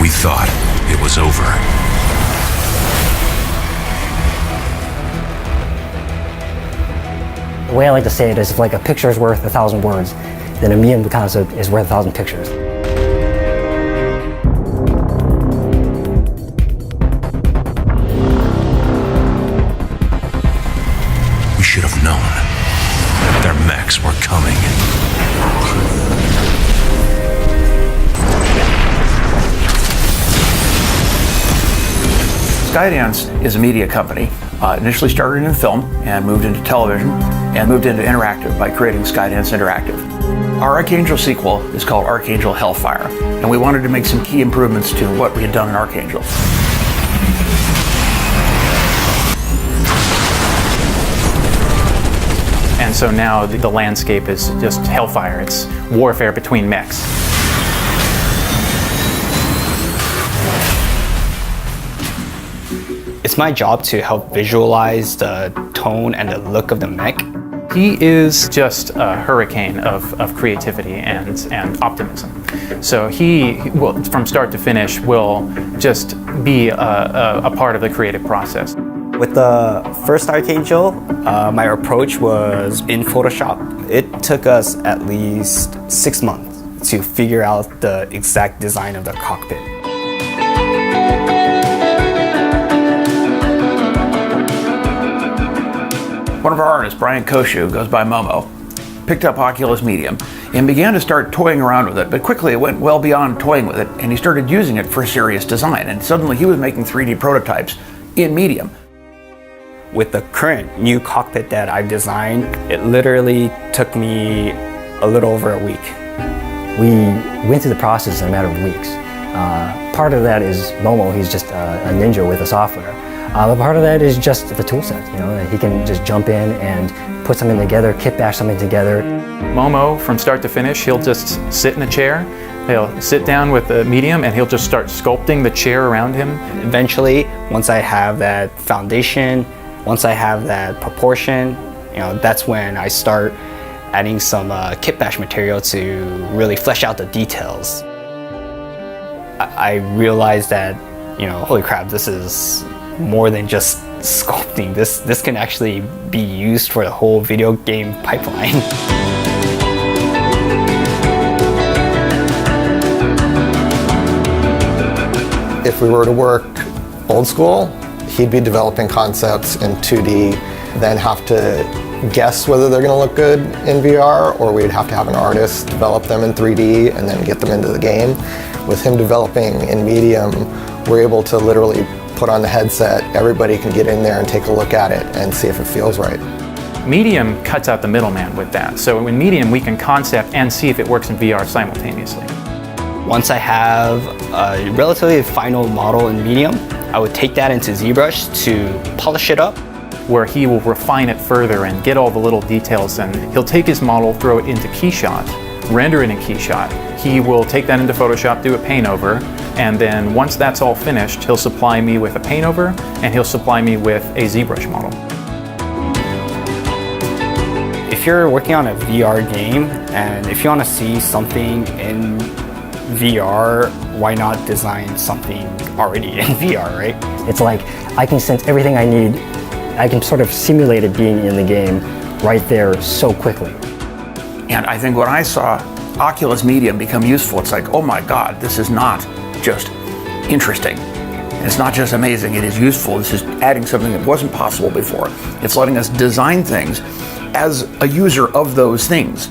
We thought it was over. The way I like to say it is, if like a picture is worth 1,000 words, then a medium concept is worth 1,000 pictures. We should have known. Their mechs were coming. Skydance is a media company. Initially started in film and moved into television and moved into interactive by creating Skydance Interactive. Our Archangel sequel is called Archangel Hellfire, and we wanted to make some key improvements to what we had done in Archangel. And so now the landscape is just Hellfire. It's warfare between mechs. It's my job to help visualize the tone and the look of the mech. He is just a hurricane of creativity and optimism. So he will, from start to finish, will just be a part of the creative process. With the first Archangel, my approach was in Photoshop. It took us at least 6 months to figure out the exact design of the cockpit. One of our artists, Brian Koshu, goes by Momo, picked up Oculus Medium and began to start toying around with it, but quickly it went well beyond toying with it, and he started using it for serious design, and suddenly he was making 3D prototypes in Medium. With the current new cockpit that I've designed, it literally took me a little over a week. We went through the process in a matter of weeks. Part of that is Momo, he's just a ninja with the software. But part of that is just the tool set, he can just jump in and put something together, kit bash something together. Momo, from start to finish, he'll just sit in a chair, he'll sit down with the medium, and he'll just start sculpting the chair around him. Eventually, once I have that foundation, once I have that proportion, that's when I start adding some kit bash material to really flesh out the details. I realized that, holy crap, this is more than just sculpting. This can actually be used for the whole video game pipeline. If we were to work old school, he'd be developing concepts in 2D, then have to guess whether they're going to look good in VR, or we'd have to have an artist develop them in 3D and then get them into the game. With him developing in Medium, we're able to literally put on the headset, everybody can get in there and take a look at it and see if it feels right. Medium cuts out the middleman with that. So in Medium, we can concept and see if it works in VR simultaneously. Once I have a relatively final model in Medium, I would take that into ZBrush to polish it up, where he will refine it further and get all the little details, and he'll take his model, throw it into Keyshot, render it in Keyshot. He will take that into Photoshop, do a paint over, and then once that's all finished, he'll supply me with a paint over, and he'll supply me with a ZBrush model. If you're working on a VR game, and if you want to see something in VR, why not design something already in VR, right? It's like, I can sense everything I need. I can sort of simulate it being in the game right there so quickly. And I think when I saw Oculus Medium become useful, it's like, oh my God, this is not just interesting. It's not just amazing, it is useful. This is adding something that wasn't possible before. It's letting us design things as a user of those things.